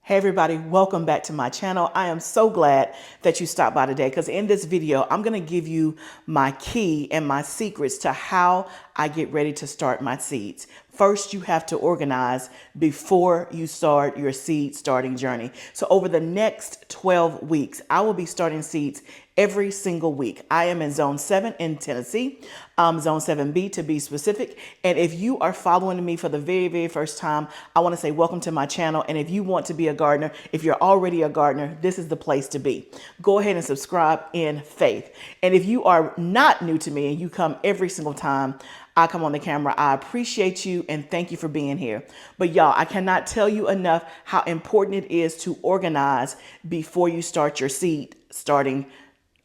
Hey everybody, welcome back to my channel. I am so glad that you stopped by today because in this video, I'm going to give you my key and my secrets to how I get ready to start my seeds. First, you have to organize before you start your seed starting journey. So over the next 12 weeks, I will be starting seeds every single week. I am in Zone 7 in Tennessee, Zone 7B to be specific. And if you are following me for the very first time, I want to say welcome to my channel. And if you want to be a gardener, if you're already a gardener, this is the place to be. Go ahead and subscribe in faith. And if you are not new to me and you come every single time I come on the camera, I appreciate you and thank you for being here. But y'all, I cannot tell you enough how important it is to organize before you start your seed starting.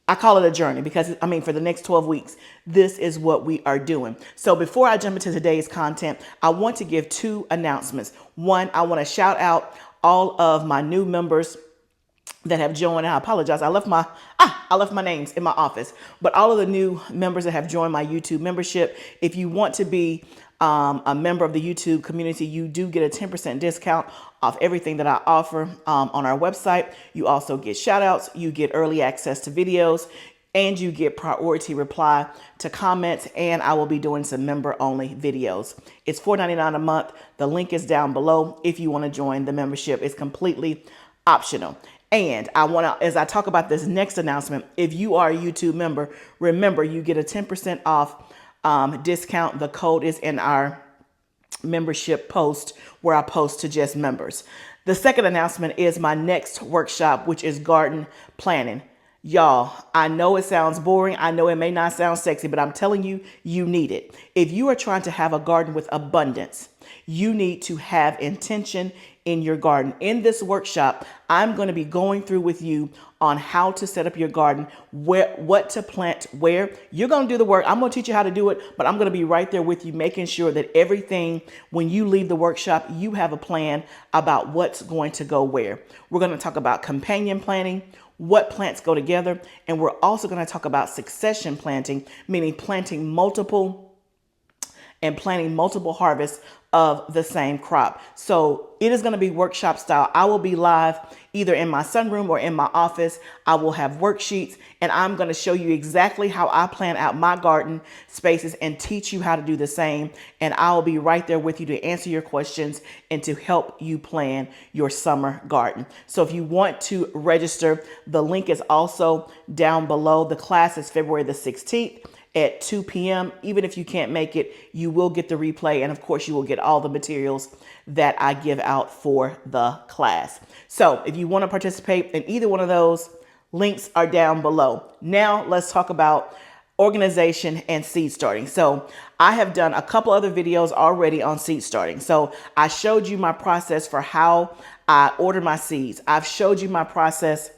I call it a journey because, for the next 12 weeks, this is what we are doing. So before I jump into today's content, I want to give two announcements. One, I want to shout out all of my new members that have joined. I apologize. I left my names in my office, but all of the new members that have joined my YouTube membership, if you want to be a member of the YouTube community, you do get a 10% discount off everything that I offer on our website. You also get shout outs, you get early access to videos, and you get priority reply to comments. And I will be doing some member only videos. It's $4.99 a month. The link is down below. If you want to join the membership, it's completely optional. And I want to, as I talk about this next announcement, if you are a YouTube member, remember you get a 10% off discount. The code is in our membership post where I post to just members. The second announcement is my next workshop, which is garden planning. Y'all, I know it sounds boring. I know it may not sound sexy, but I'm telling you, you need it. If you are trying to have a garden with abundance, you need to have intention in your garden. In this workshop, I'm going to be going through with you on how to set up your garden, what to plant, where. You're going to do the work. I'm going to teach you how to do it, but I'm going to be right there with you, making sure that everything, when you leave the workshop, you have a plan about what's going to go where. We're going to talk about companion planting, what plants go together, and we're also going to talk about succession planting, meaning planting multiple harvests of the same crop. So it is going to be workshop style. I will be live either in my sunroom or in my office. I will have worksheets and I'm going to show you exactly how I plan out my garden spaces and teach you how to do the same. And I will be right there with you to answer your questions and to help you plan your summer garden. So if you want to register, the link is also down below. The class is February the 16th. At 2 p.m. Even if you can't make it, you will get the replay. And of course, you will get all the materials that I give out for the class. So if you want to participate in either one of those, links are down below. Now let's talk about organization and seed starting. So I have done a couple other videos already on seed starting. So I showed you my process for how I order my seeds. I've showed you my process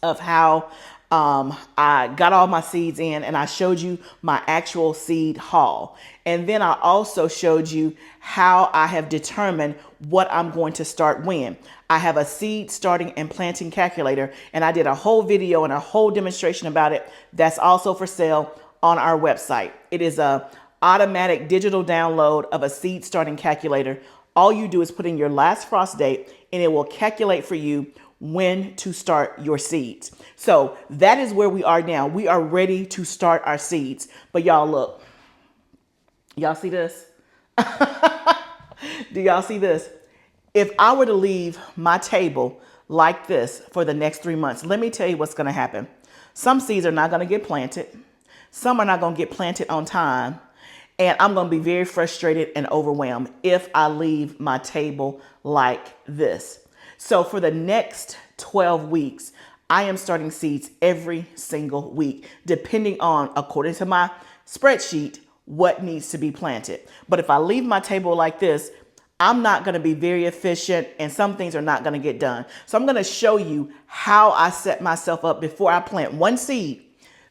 of how I got all my seeds in, and I showed you my actual seed haul. And then I also showed you how I have determined what I'm going to start when. I have a seed starting and planting calculator, and I did a whole video and a whole demonstration about it. That's also for sale on our website. It is a automatic digital download of a seed starting calculator. All you do is put in your last frost date and it will calculate for you when to start your seeds. So that is where we are now. We are ready to start our seeds. But y'all look, y'all see this? Do y'all see this? If I were to leave my table like this for the next 3 months, let me tell you what's going to happen. Some seeds are not going to get planted. Some are not going to get planted on time. And I'm going to be very frustrated and overwhelmed if I leave my table like this. So for the next 12 weeks, I am starting seeds every single week, depending on, according to my spreadsheet, what needs to be planted. But if I leave my table like this, I'm not going to be very efficient and some things are not going to get done. So I'm going to show you how I set myself up before I plant one seed.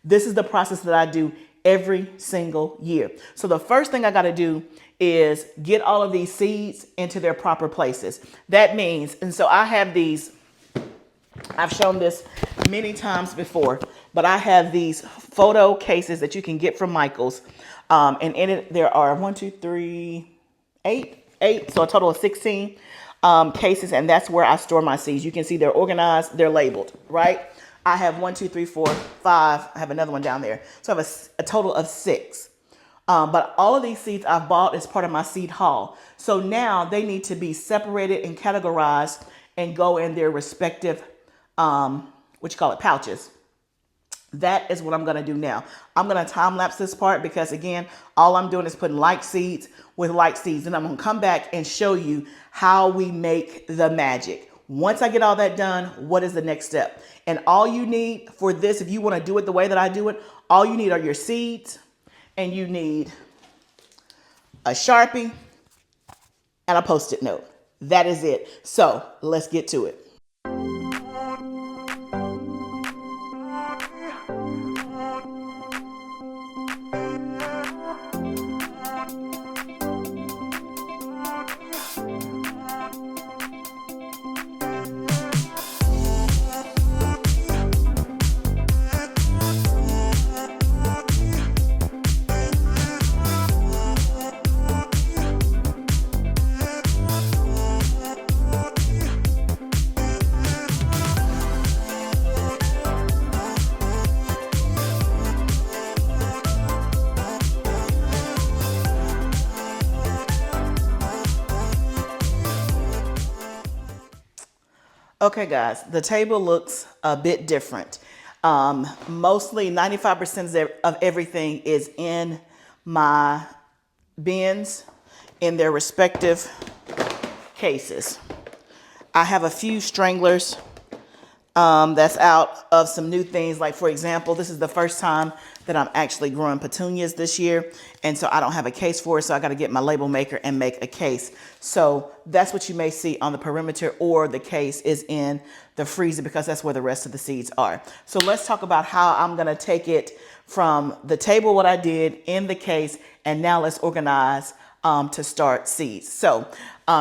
This is the process that I do every single year. So the first thing I got to do is get all of these seeds into their proper places. That means, and so I have these, I've shown this many times before, but I have these photo cases that you can get from Michael's. And in it, there are 8, so a total of 16. cases, and that's where I store my seeds. You can see they're organized, they're labeled, right? I have 1, 2, 3, 4, 5. I have another one down there. So I have a total of 6. But all of these seeds I've bought as part of my seed haul. So now they need to be separated and categorized and go in their respective, pouches. That is what I'm going to do now. I'm going to time lapse this part because, again, all I'm doing is putting like seeds with like seeds. And I'm going to come back and show you how we make the magic. Once I get all that done, what is the next step? And all you need for this, if you want to do it the way that I do it, all you need are your seeds, and you need a Sharpie and a Post-it note. That is it. So let's get to it. Okay, guys, the table looks a bit different. Mostly 95% of everything is in my bins in their respective cases. I have a few stranglers that's out of some new things. Like, for example, this is the first time that I'm actually growing petunias this year. And so I don't have a case for it. So I got to get my label maker and make a case. So that's what you may see on the perimeter, or the case is in the freezer because that's where the rest of the seeds are. So let's talk about how I'm going to take it from the table, what I did in the case, and now let's organize to start seeds. So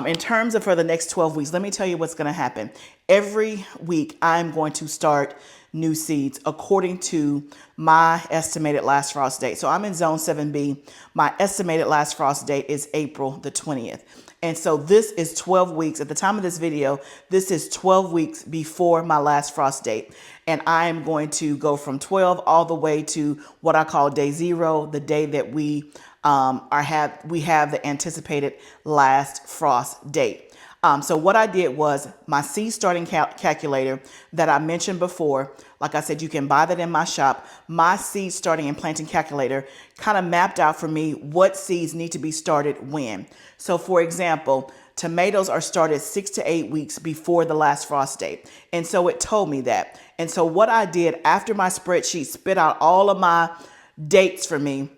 in terms of for the next 12 weeks, let me tell you what's going to happen. Every week, I'm going to start new seeds according to my estimated last frost date. So I'm in zone 7B. My estimated last frost date is April the 20th. And so this is 12 weeks. At the time of this video, this is 12 weeks before my last frost date. And I am going to go from 12 all the way to what I call day 0, the day that we have the anticipated last frost date. So what I did was my seed starting calculator that I mentioned before. Like I said, you can buy that in my shop. My seed starting and planting calculator kind of mapped out for me what seeds need to be started when. So for example, tomatoes are started 6 to 8 weeks before the last frost date. And so it told me that. And so what I did after my spreadsheet spit out all of my dates for me,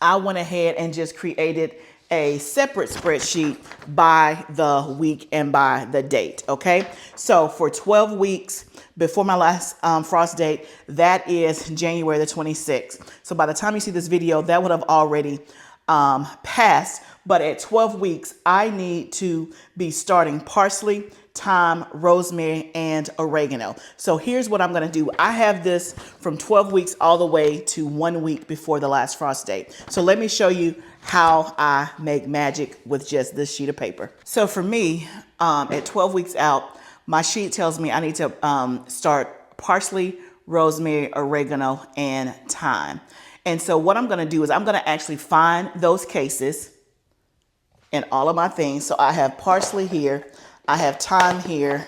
I went ahead and just created a separate spreadsheet by the week and by the date. Okay. So for 12 weeks before my last frost date, that is January the 26th. So by the time you see this video, that would have already passed. But at 12 weeks, I need to be starting parsley, thyme, rosemary, and oregano. So here's what I'm going to do. I have this from 12 weeks all the way to 1 week before the last frost date. So let me show you how I make magic with just this sheet of paper. So for me, at 12 weeks out, my sheet tells me I need to start parsley, rosemary, oregano, and thyme. And so what I'm going to do is I'm going to actually find those cases in all of my things. So I have parsley here, I have thyme here,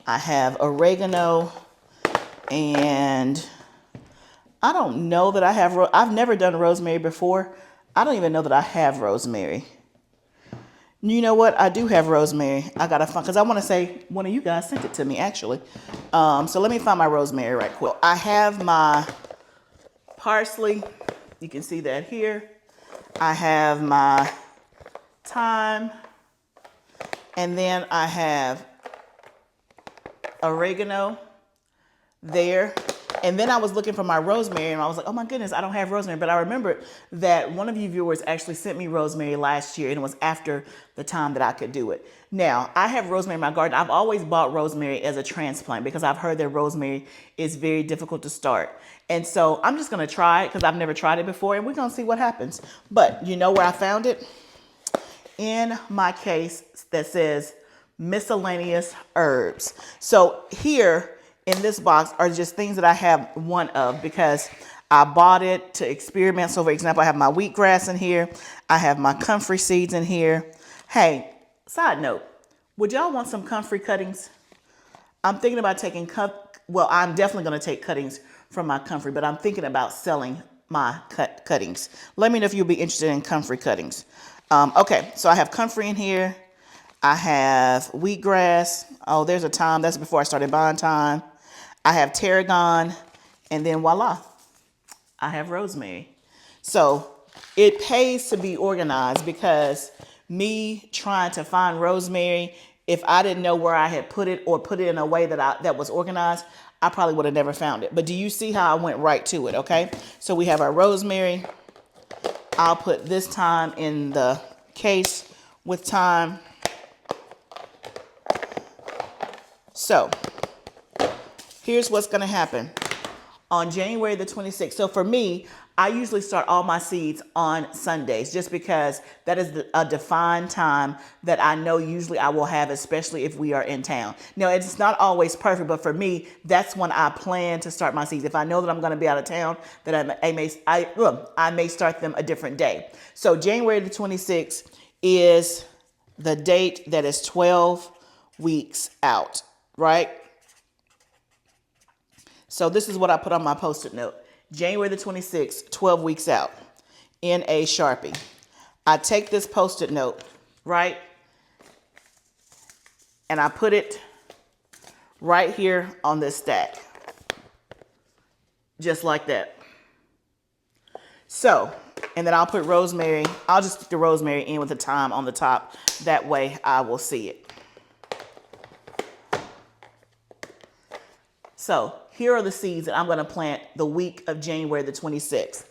I have oregano, and I don't know that I have, I've never done rosemary before. I don't even know that I have rosemary. You know what? I do have rosemary. I got to find, because I want to say one of you guys sent it to me, actually. So let me find my rosemary right quick. I have my parsley. You can see that here. I have my thyme. And then I have oregano there. And then I was looking for my rosemary and I was like, oh my goodness, I don't have rosemary. But I remembered that one of you viewers actually sent me rosemary last year, and it was after the time that I could do it. Now, I have rosemary in my garden. I've always bought rosemary as a transplant because I've heard that rosemary is very difficult to start. And so I'm just going to try it because I've never tried it before, and we're going to see what happens. But you know where I found it? In my case that says miscellaneous herbs. So here in this box are just things that I have one of because I bought it to experiment. So for example, I have my wheatgrass in here. I have my comfrey seeds in here. Hey, side note, would y'all want some comfrey cuttings? I'm thinking about taking well, I'm definitely going to take cuttings from my comfrey, but I'm thinking about selling my cuttings. Let me know if you'll be interested in comfrey cuttings. Okay, so I have comfrey in here. I have wheatgrass. Oh, there's a thyme. That's before I started buying thyme. I have tarragon, and then voila, I have rosemary. So it pays to be organized because me trying to find rosemary, if I didn't know where I had put it or put it in a way that was organized, I probably would have never found it. But do you see how I went right to it? Okay, so we have our rosemary. I'll put this thyme in the case with thyme. So here's what's going to happen on January the 26th. So for me, I usually start all my seeds on Sundays just because that is a defined time that I know usually I will have, especially if we are in town. Now, it's not always perfect, but for me, that's when I plan to start my seeds. If I know that I'm going to be out of town, then I may start them a different day. So January the 26th is the date that is 12 weeks out, right? So this is what I put on my Post-it note. January the 26th, 12 weeks out, in a Sharpie. I take this Post-it note, right? And I put it right here on this stack. Just like that. So, and then I'll put rosemary. I'll just stick the rosemary in with the thyme on the top. That way I will see it. So here are the seeds that I'm going to plant the week of January the 26th.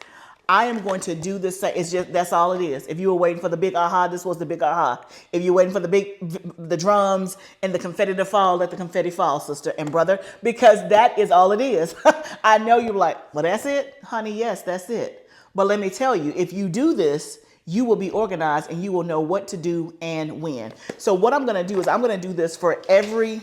I am going to do this. It's just, that's all it is. If you were waiting for the big aha, this was the big aha. If you're waiting for the drums and the confetti to fall, let the confetti fall, sister and brother, because that is all it is. I know you're like, well, that's it, honey. Yes, that's it. But let me tell you, if you do this, you will be organized and you will know what to do and when. So what I'm going to do is I'm going to do this for every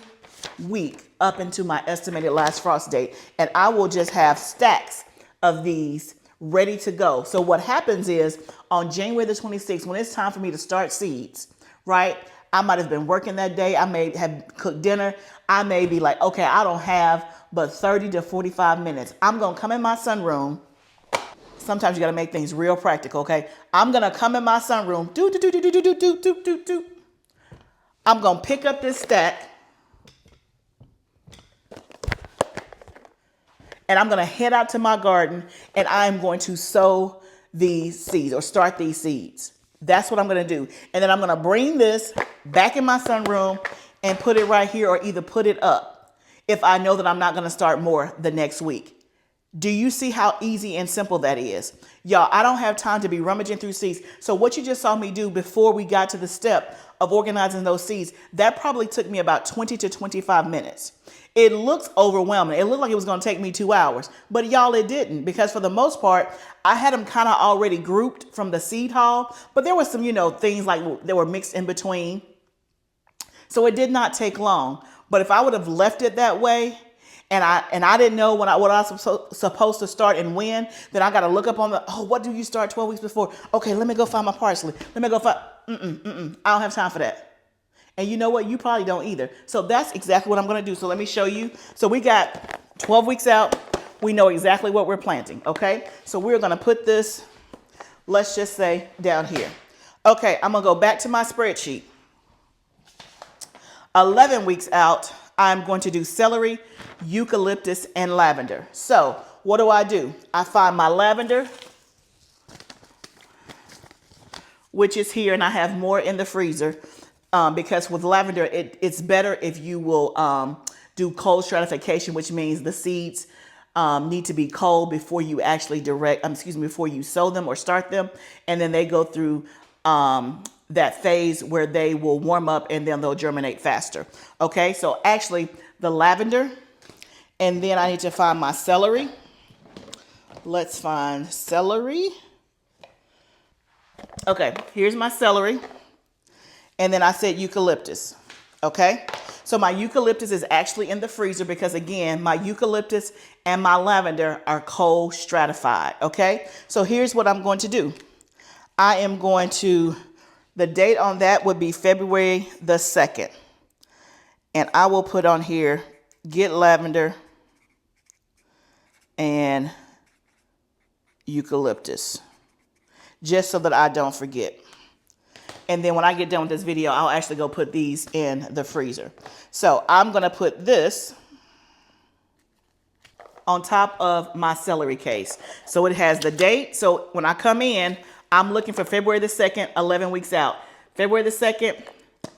week up into my estimated last frost date, and I will just have stacks of these ready to go. So what happens is on January the 26th, when it's time for me to start seeds, right? I might have been working that day. I may have cooked dinner. I may be like, okay, I don't have but 30 to 45 minutes. I'm going to come in my sunroom. Sometimes you got to make things real practical, okay? I'm going to come in my sunroom. I'm going to pick up this stack. And I'm going to head out to my garden and I'm going to sow these seeds or start these seeds. That's what I'm going to do. And then I'm going to bring this back in my sunroom and put it right here or either put it up if I know that I'm not going to start more the next week. Do you see how easy and simple that is? Y'all, I don't have time to be rummaging through seeds. So what you just saw me do before we got to the step of organizing those seeds, that probably took me about 20 to 25 minutes. It looks overwhelming. It looked like it was going to take me 2 hours, but y'all, it didn't, because for the most part, I had them kind of already grouped from the seed haul, but there was some, things like that were mixed in between. So it did not take long, but if I would have left it that way, and I didn't know what I was supposed to start and when, then I got to look up on what do you start 12 weeks before? Okay, let me go find my parsley. Let me go find, I don't have time for that. And you know what? You probably don't either. So that's exactly what I'm going to do. So let me show you. So we got 12 weeks out. We know exactly what we're planting. Okay. So we're going to put this, let's just say, down here. Okay. I'm going to go back to my spreadsheet. 11 weeks out, I'm going to do celery, eucalyptus, and lavender. So what do? I find my lavender, which is here, and I have more in the freezer. Because with lavender, it's better if you will do cold stratification, which means the seeds need to be cold before you actually before you sow them or start them. And then they go through that phase where they will warm up and then they'll germinate faster. Okay, so actually the lavender, and then I need to find my celery. Let's find celery. Okay, here's my celery. And then I said eucalyptus. Okay, so my eucalyptus is actually in the freezer because, again, my eucalyptus and my lavender are cold stratified. Okay, so here's what I'm going to do. I am going to, the date on that would be February the 2nd. And I will put on here, get lavender and eucalyptus, just so that I don't forget. And then when I get done with this video, I'll actually go put these in the freezer. So I'm going to put this on top of my celery case. So it has the date. So when I come in, I'm looking for February the 2nd, 11 weeks out. February the 2nd,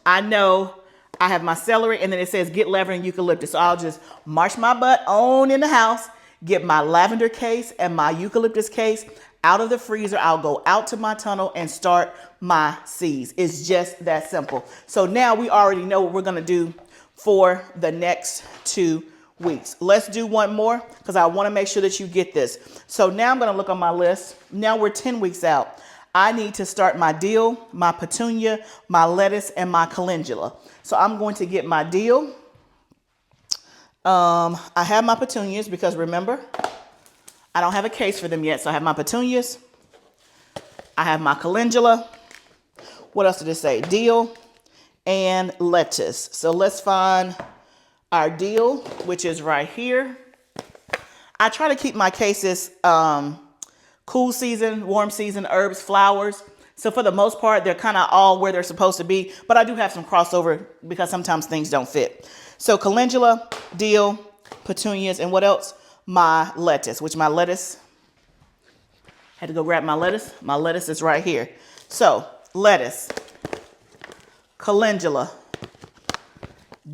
I know I have my celery, and then it says get lavender and eucalyptus. So I'll just march my butt on in the house, get my lavender case and my eucalyptus case out of the freezer. I'll go out to my tunnel and start my seeds. It's just that simple. So now we already know what we're going to do for the next 2 weeks. Let's do one more because I want to make sure that you get this. So now I'm going to look on my list. Now we're 10 weeks out. I need to start my dill, my petunia, my lettuce, and my calendula. So I'm going to get my dill. I have my petunias because, remember, I don't have a case for them yet. So I have my petunias. I have my calendula. What else did it say? Dill and lettuce. So let's find our dill, which is right here. I try to keep my cases cool season, warm season, herbs, flowers. So for the most part, they're kind of all where they're supposed to be. But I do have some crossover because sometimes things don't fit. So calendula, dill, petunias, and what else? My lettuce, which my lettuce, had to go grab my lettuce. My lettuce is right here. So lettuce, calendula,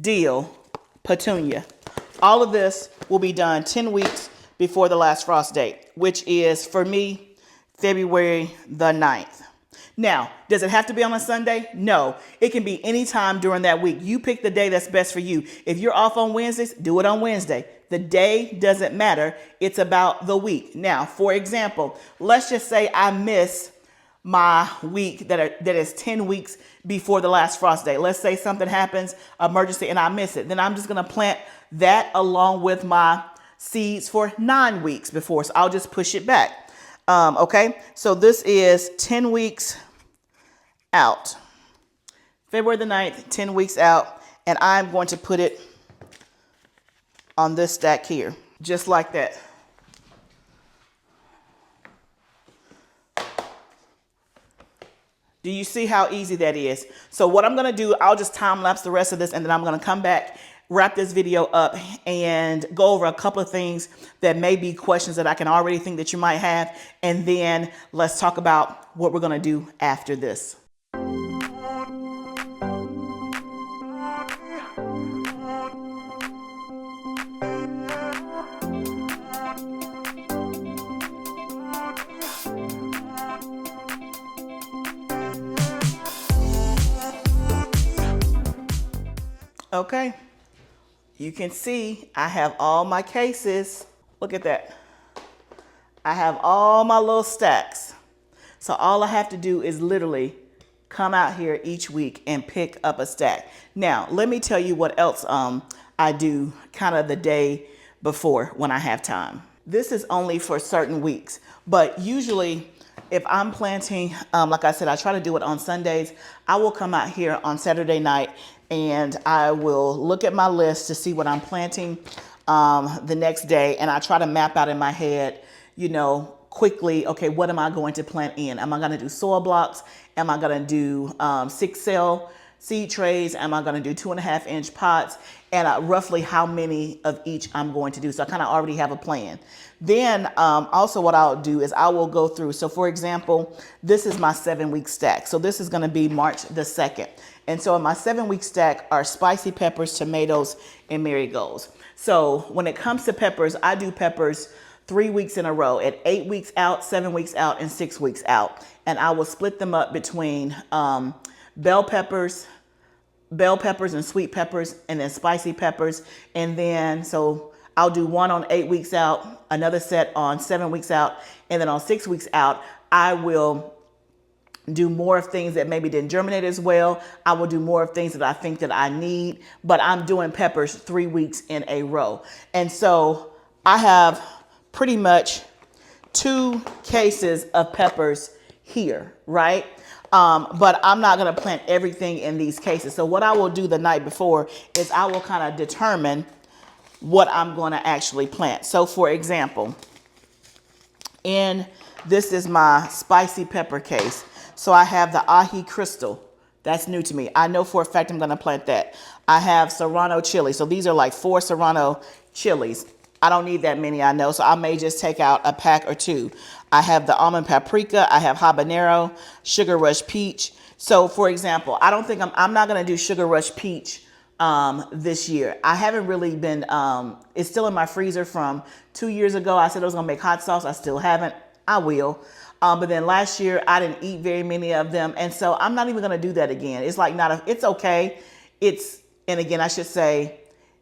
dill, petunia. All of this will be done 10 weeks before the last frost date, which is, for me, February the 9th. Now, does it have to be on a Sunday? No, it can be any time during that week. You pick the day that's best for you. If you're off on Wednesdays, do it on Wednesday. The day doesn't matter. It's about the week. Now, for example, let's just say I miss my week that is 10 weeks before the last frost day. Let's say something happens, emergency, and I miss it. Then I'm just going to plant that along with my seeds for 9 weeks before. So I'll just push it back. Okay, so this is 10 weeks out. February the 9th, 10 weeks out. And I'm going to put it on this stack here, just like that. Do you see how easy that is? So what I'm going to do, I'll just time lapse the rest of this, and then I'm going to come back, wrap this video up, and go over a couple of things that may be questions that I can already think that you might have. And then let's talk about what we're going to do after this. Okay, you can see I have all my cases. Look at that. I have all my little stacks. So all I have to do is literally come out here each week and pick up a stack. Now, let me tell you what else I do kind of the day before when I have time. This is only for certain weeks, but usually if I'm planting, like I said, I try to do it on Sundays. I will come out here on Saturday night and I will look at my list to see what I'm planting the next day. And I try to map out in my head, you know, quickly, okay, what am I going to plant in? Am I going to do soil blocks? Am I going to do 6-cell seed trays? Am I going to do 2.5-inch pots? And roughly how many of each I'm going to do. So I kind of already have a plan. Then also what I'll do is I will go through. So for example, this is my 7-week stack. So this is going to be March the 2nd. And so in my 7-week stack are spicy peppers, tomatoes, and marigolds. So when it comes to peppers, I do peppers 3 weeks in a row at 8 weeks out, 7 weeks out, and 6 weeks out. And I will split them up between bell peppers and sweet peppers, and then spicy peppers. And then, so I'll do one on 8 weeks out, another set on 7 weeks out, and then on 6 weeks out, I will do more of things that maybe didn't germinate as well. I will do more of things that I think that I need, but I'm doing peppers 3 weeks in a row. And so I have pretty much 2 cases of peppers here, right? But I'm not going to plant everything in these cases. So what I will do the night before is I will kind of determine what I'm going to actually plant. So for example, this is my spicy pepper case. So I have the ají crystal. That's new to me. I know for a fact I'm going to plant that. I have serrano chili. So these are like 4 serrano chilies. I don't need that many, I know, so I may just take out a pack or 2. I have the almond paprika. I have habanero, sugar rush peach. So for example, I don't think I'm not going to do sugar rush peach this year. I haven't really been, it's still in my freezer from 2 years ago. I said I was going to make hot sauce. I still haven't. I will. But then last year I didn't eat very many of them. And so I'm not even going to do that again. It's like it's okay. And again, I should say,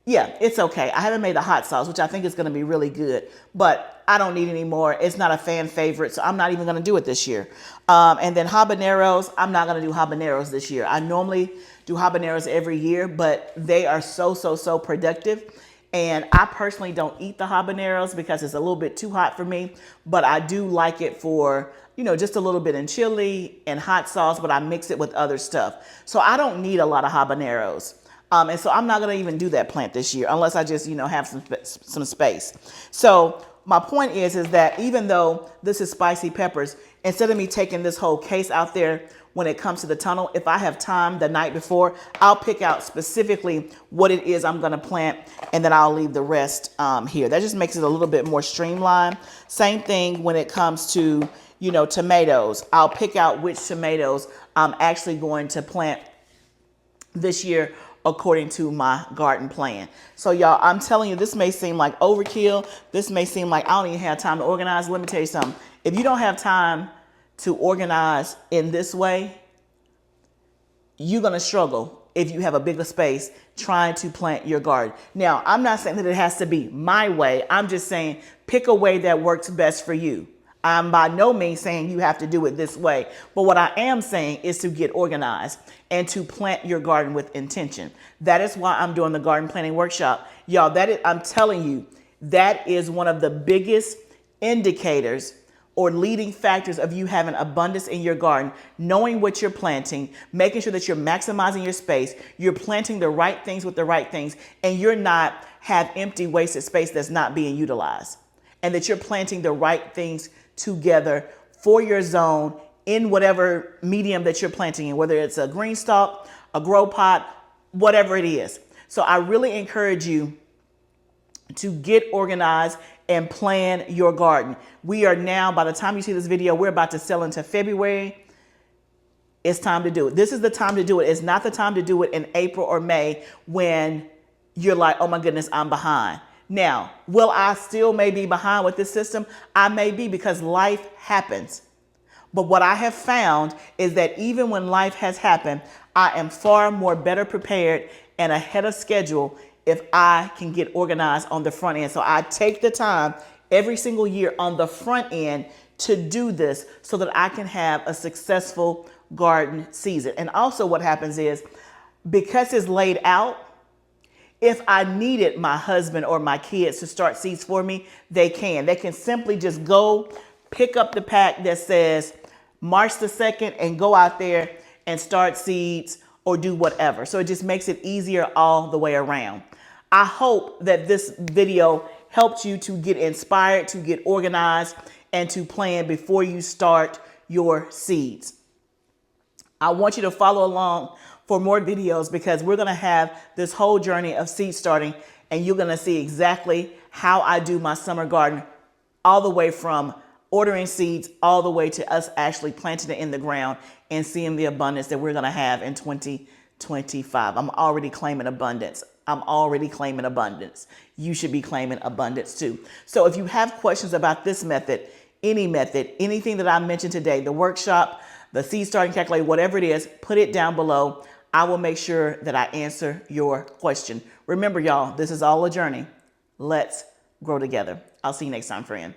yeah, it's okay. I haven't made a hot sauce, which I think is going to be really good, but I don't need any more. It's not a fan favorite, so I'm not even going to do it this year. And then habaneros, I'm not going to do habaneros this year. I normally do habaneros every year, but they are so productive. And I personally don't eat the habaneros because it's a little bit too hot for me, but I do like it for, just a little bit in chili and hot sauce, but I mix it with other stuff. So I don't need a lot of habaneros. And so I'm not going to even do that plant this year unless I just, have some space. So my point is that even though this is spicy peppers, instead of me taking this whole case out there when it comes to the tunnel, if I have time the night before, I'll pick out specifically what it is I'm going to plant, and then I'll leave the rest here. That just makes it a little bit more streamlined. Same thing when it comes to, tomatoes. I'll pick out which tomatoes I'm actually going to plant this year according to my garden plan. So y'all, I'm telling you, this may seem like overkill. This may seem like I don't even have time to organize. Let me tell you something. If you don't have time to organize in this way, you're going to struggle if you have a bigger space trying to plant your garden. Now, I'm not saying that it has to be my way. I'm just saying pick a way that works best for you. I'm by no means saying you have to do it this way, but what I am saying is to get organized and to plant your garden with intention. That is why I'm doing the garden planning workshop. Y'all, I'm telling you, that is one of the biggest indicators or leading factors of you having abundance in your garden, knowing what you're planting, making sure that you're maximizing your space, you're planting the right things with the right things, and you're not have empty wasted space that's not being utilized, and that you're planting the right things together for your zone in whatever medium that you're planting in, whether it's a GREENSTALK, a grow pot, whatever it is. So I really encourage you to get organized and plan your garden. We are now, by the time you see this video, we're about to sell into February. It's time to do it. This is the time to do it. It's not the time to do it in April or May when you're like, oh my goodness, I'm behind. Now, will I still may be behind with this system? I may be, because life happens. But what I have found is that even when life has happened, I am far more better prepared and ahead of schedule if I can get organized on the front end. So I take the time every single year on the front end to do this so that I can have a successful garden season. And also what happens is, because it's laid out, if I needed my husband or my kids to start seeds for me, they can. They can simply just go pick up the pack that says March the 2nd and go out there and start seeds or do whatever. So it just makes it easier all the way around. I hope that this video helped you to get inspired, to get organized, and to plan before you start your seeds. I want you to follow along for more videos, because we're going to have this whole journey of seed starting, and you're going to see exactly how I do my summer garden, all the way from ordering seeds all the way to us actually planting it in the ground and seeing the abundance that we're going to have in 2025. I'm already claiming abundance. I'm already claiming abundance. You should be claiming abundance too. So if you have questions about this method, anything that I mentioned today, the workshop, the seed starting calculator, whatever it is, put it down below. I will make sure that I answer your question. Remember, y'all, this is all a journey. Let's grow together. I'll see you next time, friend.